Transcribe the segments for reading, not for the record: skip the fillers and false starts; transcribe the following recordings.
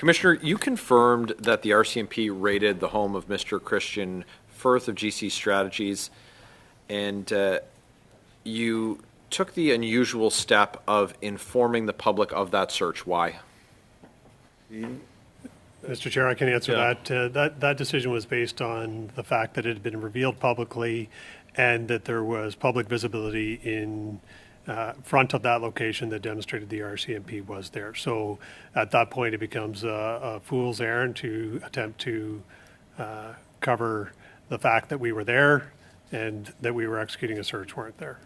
Commissioner, you confirmed that the RCMP raided the home of Mr. Christian Firth of GC Strategies, and you took the unusual step of informing the public of that search. Why? Mr. Chair, I can answer that. That decision was based on the fact that it had been revealed publicly and that there was public visibility in front of that location that demonstrated the RCMP was there. So at that point, it becomes a fool's errand to attempt to cover the fact that we were there and that we were executing a search warrant there.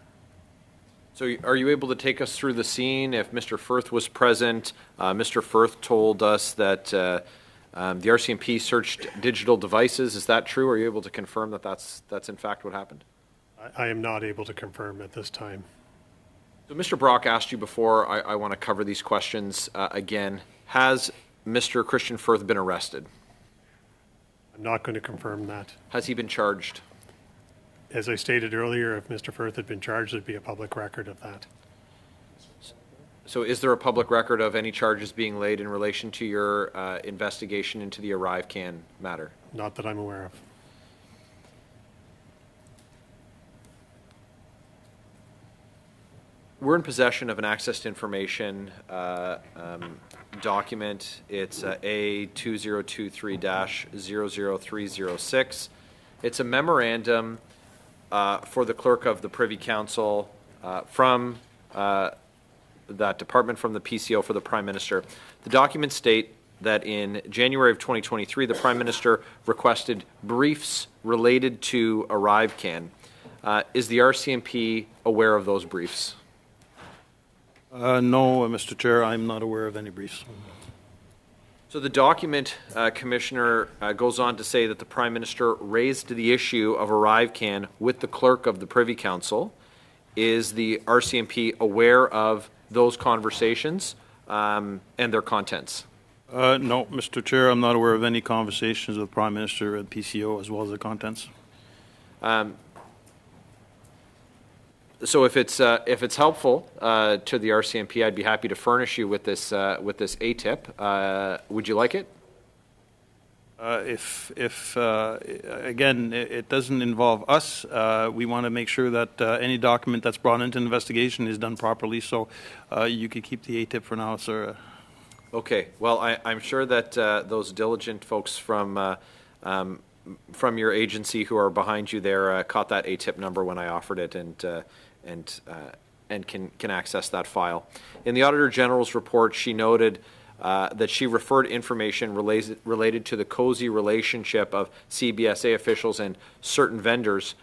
So are you able to take us through the scene? If Mr. Firth was present, Mr. Firth told us that the RCMP searched digital devices. Is that true? Are you able to confirm that that's in fact what happened? I am not able to confirm at this time. So Mr. Brock asked you before. I want to cover these questions again. Has Mr. Christian Firth been arrested? I'm not going to confirm that. Has he been charged? As I stated earlier, if Mr. Firth had been charged, there'd be a public record of that. So is there a public record of any charges being laid in relation to your investigation into the ArriveCan matter? Not that I'm aware of. We're in possession of an access to information document. It's A2023-00306. It's a memorandum for the clerk of the Privy Council from that department, from the PCO for the Prime Minister. The documents state that in January of 2023, the Prime Minister requested briefs related to ArriveCan. Is the RCMP aware of those briefs? No, Mr. Chair, I'm not aware of any briefs. So the document, Commissioner, goes on to say that the Prime Minister raised the issue of ArriveCan with the clerk of the Privy Council. Is the RCMP aware of those conversations and their contents? No, Mr. Chair, I'm not aware of any conversations with the Prime Minister at PCO as well as the contents. So if it's helpful to the RCMP, I'd be happy to furnish you with this ATIP. Would you like it? Again, it doesn't involve us. We want to make sure that any document that's brought into investigation is done properly. So you could keep the ATIP for now, sir. Okay. Well, I'm sure that those diligent folks from your agency who are behind you there caught that ATIP number when I offered it and can access that file. In the Auditor General's report, she noted that she referred information related to the cozy relationship of CBSA officials and certain vendors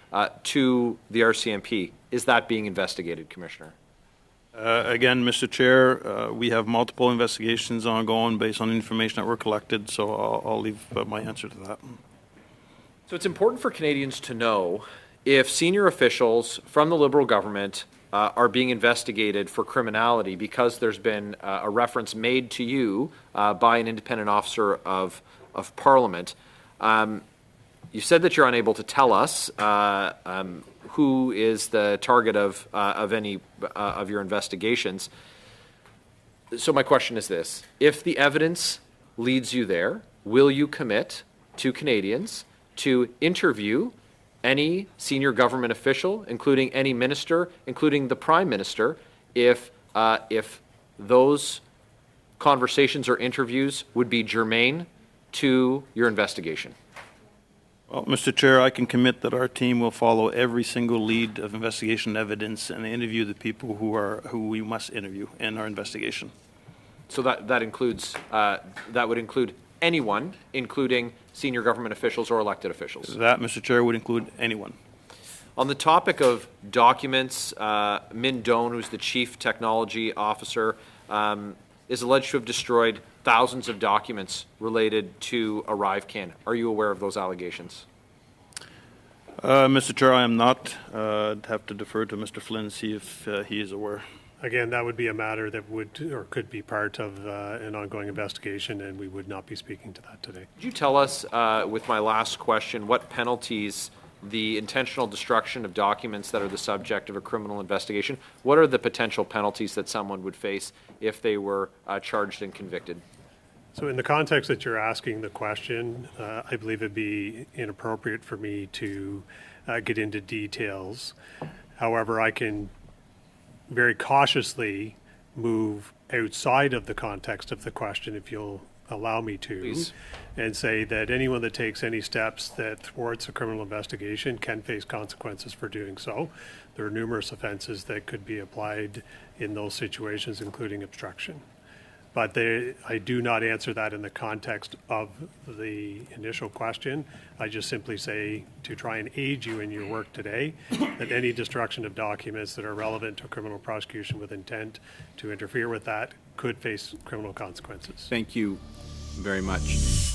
to the RCMP. Is that being investigated, Commissioner? Again, Mr. Chair, we have multiple investigations ongoing based on information that were collected, so I'll leave my answer to that. So it's important for Canadians to know if senior officials from the Liberal government are being investigated for criminality because there's been a reference made to you by an independent officer of Parliament. You said that you're unable to tell us who is the target of any of your investigations. So my question is this: if the evidence leads you there, will you commit to Canadians to interview any senior government official, including any minister, including the Prime Minister, if those conversations or interviews would be germane to your investigation? Well, Mr. Chair, I can commit that our team will follow every single lead of investigation evidence and interview the people who we must interview in our investigation. So that includes that would include anyone, including senior government officials or elected officials? That, Mr. Chair, would include anyone. On the topic of documents, Min Doan, who's the Chief Technology Officer, is alleged to have destroyed thousands of documents related to ArriveCan. Are you aware of those allegations? Mr. Chair, I am not. I'd have to defer to Mr. Flynn, see if he is aware. Again, that would be a matter that would or could be part of an ongoing investigation, and we would not be speaking to that today. Could you tell us, with my last question, what penalties the intentional destruction of documents that are the subject of a criminal investigation, what are the potential penalties that someone would face if they were charged and convicted? So in the context that you're asking the question, I believe it'd be inappropriate for me to get into details. However, I can very cautiously move outside of the context of the question, if you'll allow me to, Please. and say that anyone that takes any steps that thwarts a criminal investigation can face consequences for doing so. There are numerous offenses that could be applied in those situations, including obstruction. But I do not answer that in the context of the initial question. I just simply say, to try and aid you in your work today, that any destruction of documents that are relevant to criminal prosecution with intent to interfere with that could face criminal consequences. Thank you very much.